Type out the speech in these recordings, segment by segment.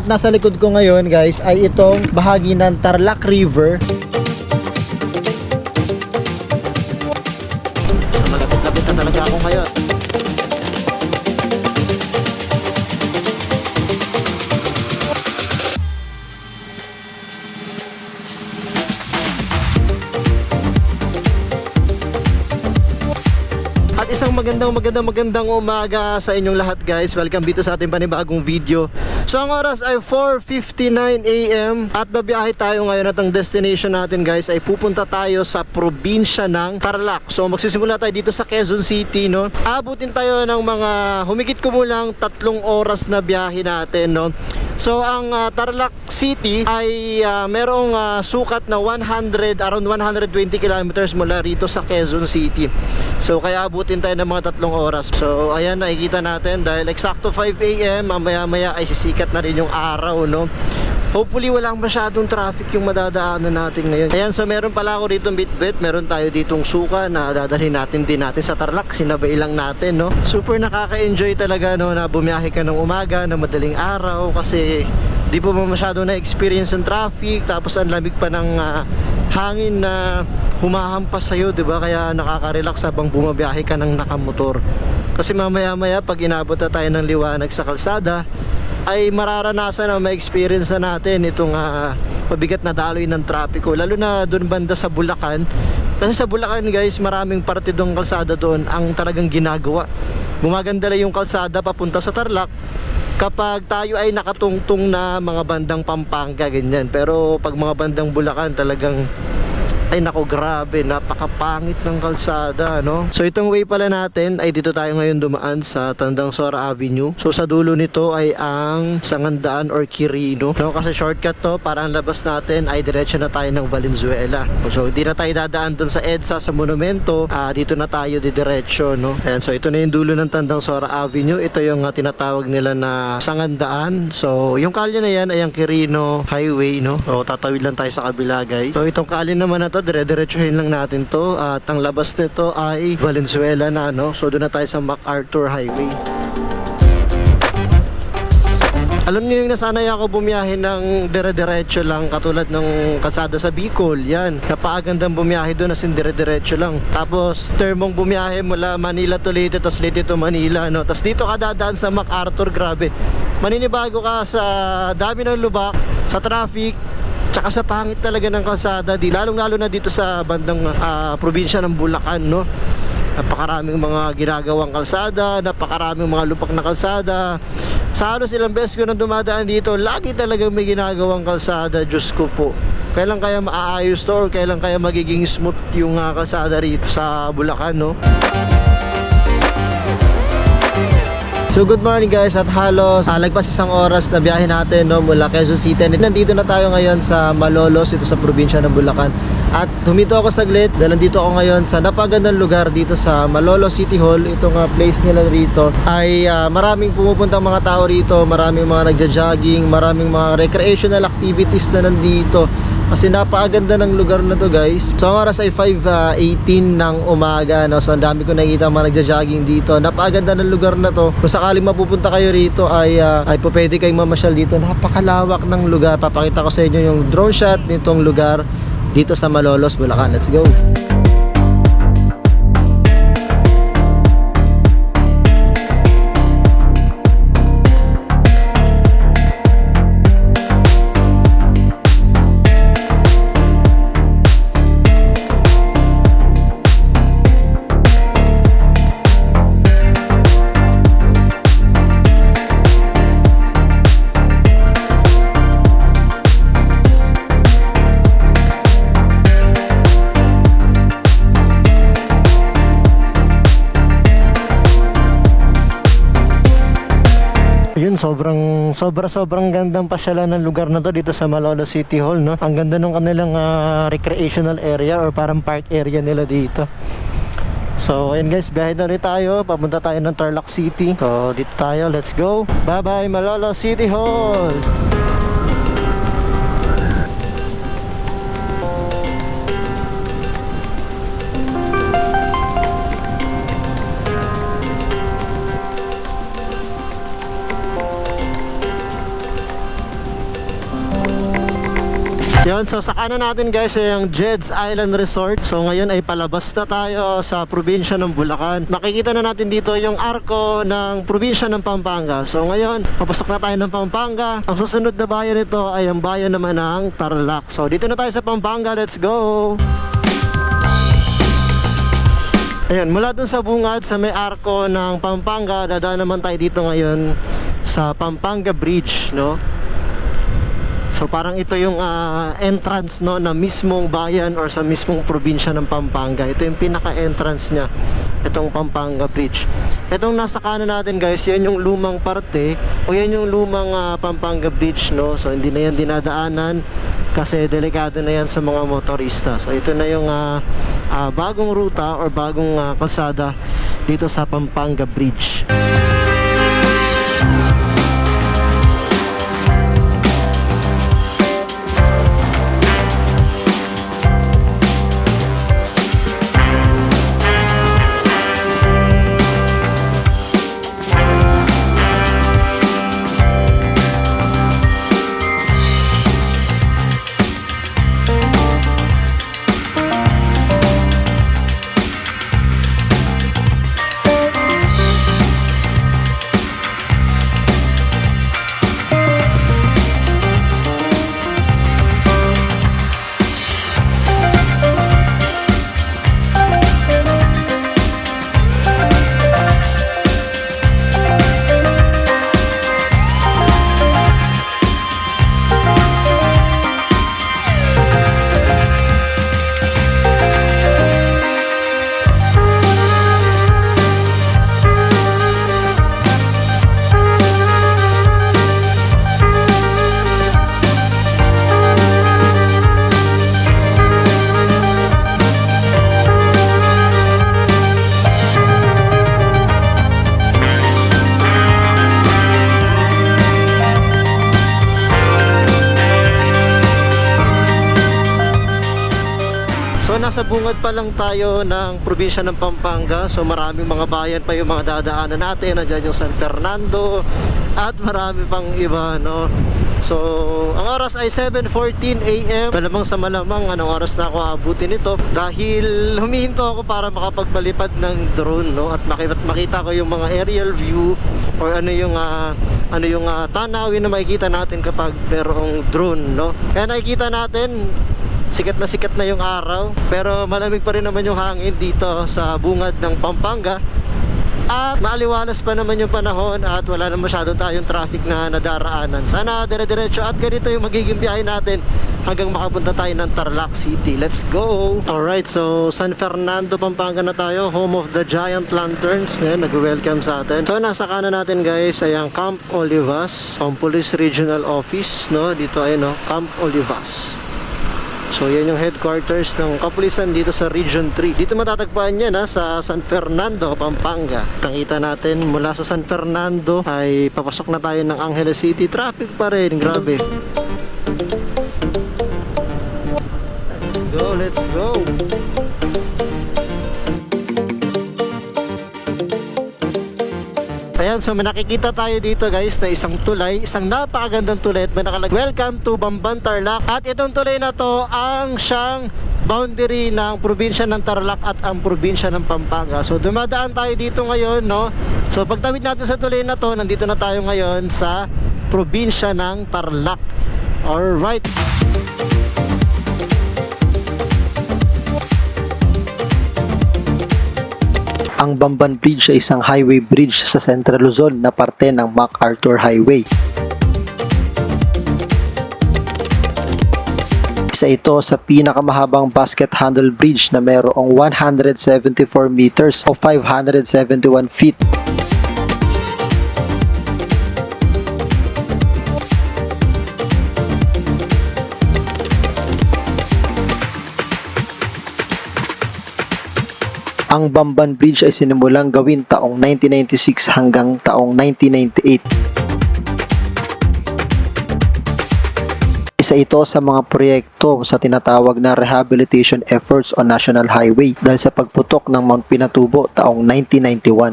at nasa likod ko ngayon guys ay itong bahagi ng Tarlac River. Malapit-lapit na talaga ako ngayon. Isang magandang umaga sa inyong lahat guys. Welcome dito sa ating panibagong video. So ang oras ay 4:59 AM at babiyahe tayo ngayon at ang destination natin guys ay pupunta tayo sa probinsya ng Tarlac. So magsisimula tayo dito sa Quezon City, no. Abutin tayo ng mga humigit kumulang 3 oras na biyahe natin, no. So ang Tarlac City ay merong sukat na around 120 kilometers mula rito sa Quezon City. So kaya abutin tayo ng mga 3 oras. So ayan, nakikita natin dahil eksakto 5 AM, mamaya-maya ay sisikat na rin yung araw, no. Hopefully walang masyadong traffic yung madadaanan natin ngayon. Ayan, so meron pala ako ditong bitbit. Meron tayo ditong suka na dadalhin natin sa Tarlac. Sinabay lang natin, no. Super nakaka-enjoy talaga, no, na bumiyahe ka ng umaga, na madaling araw, kasi di po masyado na-experience ang traffic. Tapos ang lamig pa ng hangin na humahampas sa'yo, diba? Kaya nakaka-relax habang bumabiyahe ka ng nakamotor. Kasi mamaya-maya pag inabot na tayo ng liwanag sa kalsada, ay mararanasan na ma-experience na natin itong mabigat na daloy ng trapiko, lalo na doon banda sa Bulacan. Kasi sa Bulacan guys, maraming parte doon kalsada doon ang talagang ginagawa. Gumaganda lang yung kalsada papunta sa Tarlac kapag tayo ay nakatungtong na mga bandang Pampanga, ganyan. Pero pag mga bandang Bulacan, talagang ay nako, grabe, napakapangit ng kalsada, no? So itong way pala natin ay dito tayo ngayon dumaan sa Tandang Sora Avenue. So sa dulo nito ay ang Sangandaan or Quirino, no? Kasi shortcut to, para ang labas natin ay diretso na tayo ng Valenzuela. So di na tayo dadaan dun sa EDSA, sa monumento, dito na tayo didiretso, no? Ayan, so ito na yung dulo ng Tandang Sora Avenue. Ito yung tinatawag nila na Sangandaan. So yung kalye na yan ay ang Quirino Highway, no? So tatawid lang tayo sa kabila guys. So itong kalye naman na to, dire-diretsuhin lang natin to, at ang labas nito ay Valenzuela na, no? So doon na tayo sa MacArthur Highway. Alam niyo yung nasanay ako bumiyahe ng dire-diretso lang, katulad ng kalsada sa Bicol. Yan, napakagandang bumiyahe doon, as in dire-diretso lang. Tapos termong bumiyahe mula Manila to Leyte, tapos Leyte to Manila, no? Tapos dito ka dadaan sa MacArthur, grabe, maninibago ka sa dami ng lubak, sa traffic, tsaka sa pangit talaga ng kalsada, lalong-lalo na dito sa bandang probinsya ng Bulacan, no? Napakaraming mga ginagawang kalsada, napakaraming mga lupak na kalsada. Sa halos ilang beses ko nang dumadaan dito, lagi talagang may ginagawang kalsada. Diyos ko po, kailan kaya maaayos to, or kailan kaya magiging smooth yung kalsada rito sa Bulacan, no? So good morning guys, at halos lagpas 1 oras na biyahe natin, no, mula Quezon City. Nandito na tayo ngayon sa Malolos, ito sa probinsya ng Bulacan. At humito ako saglit dahil nandito ako ngayon sa napagandang lugar dito sa Malolos City Hall. Itong place nila rito ay maraming pumupuntang mga tao rito, maraming mga nagja-jogging, maraming mga recreational activities na nandito. Kasi napakaganda ng lugar na to guys. So ang oras ay 5:18 ng umaga, no? So ang dami ko nakikita mga nagja-jogging dito. Napakaganda ng lugar na to. Kung sakaling mapupunta kayo rito ay pwede kayong mamasyal dito. Napakalawak ng lugar. Papakita ko sa inyo yung drone shot nitong lugar dito sa Malolos, Bulacan. Let's go! Yun, sobrang gandang pasyalan ng lugar na to dito sa Malolos City Hall, no? Ang ganda ng kanilang recreational area or parang park area nila dito. So ayun guys, biyahe na rin tayo, papunta tayo ng Tarlac City. So dito tayo, let's go. Bye bye Malolos City Hall. Yun, so sa kanan natin guys ay ang Jed's Island Resort. So ngayon ay palabas na tayo sa probinsya ng Bulacan. Makikita na natin dito yung arko ng probinsya ng Pampanga. So ngayon, papasok na tayo ng Pampanga. Ang susunod na bayan nito ay ang bayan naman ng Tarlac. So dito na tayo sa Pampanga, let's go! Ayan, mula dun sa bungad sa may arko ng Pampanga, dadaan naman tayo dito ngayon sa Pampanga Bridge, no? So parang ito yung entrance, no, na mismong bayan or sa mismong probinsya ng Pampanga. Ito yung pinaka-entrance niya, itong Pampanga Bridge. Itong nasa kanan natin guys, yan yung lumang parte o yan yung lumang Pampanga Bridge, no. So hindi na yan dinadaanan kasi delikado na yan sa mga motorista. So ito na yung bagong ruta or bagong kalsada dito sa Pampanga Bridge. Nasa bungad pa lang tayo ng probinsya ng Pampanga. So maraming mga bayan pa yung mga dadaanan natin. Nandiyan yung San Fernando at marami pang iba, no. So ang oras ay 7:14 AM. Malamang sa malamang anong oras na ako aabutin ito dahil humihinto ako para makapagpalipad ng drone, no, at makita ko yung mga aerial view or ano yung tanawin na makikita natin kapag merong drone, no. Kaya nakikita natin sikat na yung araw, pero malamig pa rin naman yung hangin dito sa bungad ng Pampanga. At maaliwalas pa naman yung panahon at wala na masyado tayong traffic na nadaraanan. Sana dire-diretso at ganito yung magiging biyahe natin hanggang makapunta tayo ng Tarlac City. Let's go! Alright, so San Fernando, Pampanga na tayo, home of the Giant Lanterns. Ngayon, nag-welcome sa atin. So nasa kanan natin guys ay ang Camp Olivas, ang Police Regional Office, no? Dito ay Camp Olivas. So yan yung headquarters ng kapulisan dito sa Region 3. Dito matatagpuan yan sa San Fernando, Pampanga. Nakita natin mula sa San Fernando ay papasok na tayo ng Angeles City. Traffic pa rin, grabe. Let's go, let's go. Ayan, so may nakikita tayo dito guys na isang tulay, isang napakagandang tulay at may nakalagay, "Welcome to Bamban, Tarlac." At itong tulay na to ang siyang boundary ng probinsya ng Tarlac at ang probinsya ng Pampanga. So dumadaan tayo dito ngayon, no. So pagtawid natin sa tulay na to, nandito na tayo ngayon sa probinsya ng Tarlac. Alright. Ang Bamban Bridge ay isang highway bridge sa Central Luzon na parte ng MacArthur Highway. Isa ito sa pinakamahabang basket handle bridge na mayroong 174 meters o 571 feet. Ang Bamban Bridge ay sinimulang gawin taong 1996 hanggang taong 1998. Isa ito sa mga proyekto sa tinatawag na rehabilitation efforts on National Highway dahil sa pagputok ng Mount Pinatubo taong 1991.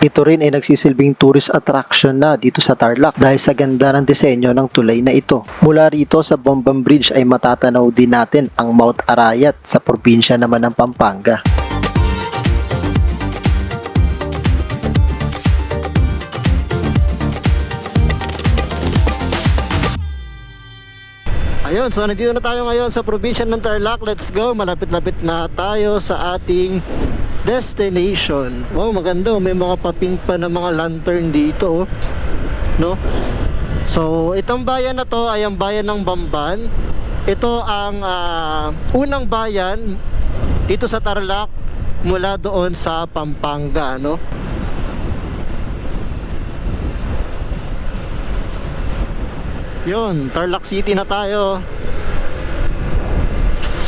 Ito rin ay nagsisilbing tourist attraction na dito sa Tarlac dahil sa ganda ng disenyo ng tulay na ito. Mula rito sa Bombang Bridge ay matatanaw din natin ang Mount Arayat sa probinsya naman ng Pampanga. Ayun, so nandito na tayo ngayon sa probinsya ng Tarlac. Let's go, malapit-lapit na tayo sa ating destination. Wow, maganda, may mga paping pa na mga lantern dito, no? So, itong bayan na to ay ang bayan ng Bamban. Ito ang unang bayan dito sa Tarlac mula doon sa Pampanga, no? Yun, Tarlac City na tayo.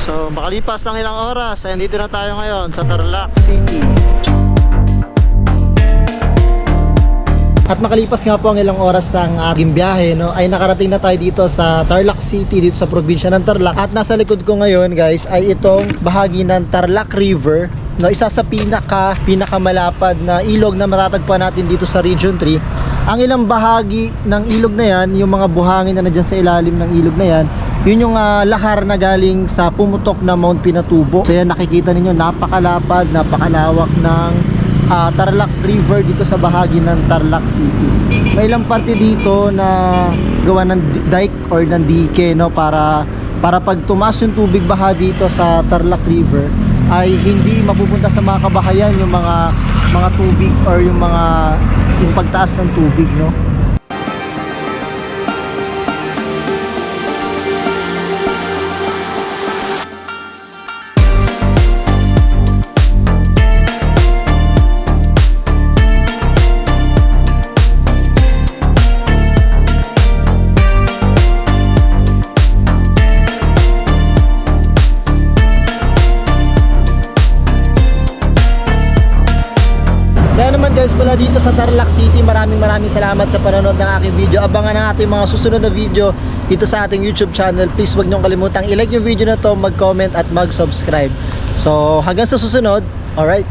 So, makalipas ng ilang oras ay dito na tayo ngayon sa Tarlac City. At makalipas nga po ang ilang oras ng ating biyahe, no, ay nakarating na tayo dito sa Tarlac City, dito sa probinsya ng Tarlac. At nasa likod ko ngayon, guys, ay itong bahagi ng Tarlac River, no, isa sa pinakamalapad na ilog na matatagpuan natin dito sa Region 3. Ang ilang bahagi ng ilog na yan, yung mga buhangin na nandiyan sa ilalim ng ilog na yan, yun yung lahar na galing sa pumutok na Mount Pinatubo. So yan, nakikita ninyo, napakalapad, napakalawak ng Tarlac River dito sa bahagi ng Tarlac City. May ilang parte dito na gawa ng dike or ng dike, no, para pag tumaas yung tubig baha dito sa Tarlac River ay hindi mapupunta sa mga kabahayan yung mga tubig or yung pagtaas ng tubig, no. Guys, pala dito sa Tarlac City, maraming salamat sa panonood ng aking video. Abangan ang ating mga susunod na video dito sa ating YouTube channel. Please wag niyong kalimutang i-like yung video na to, mag-comment at mag-subscribe. So hanggang sa susunod, alright.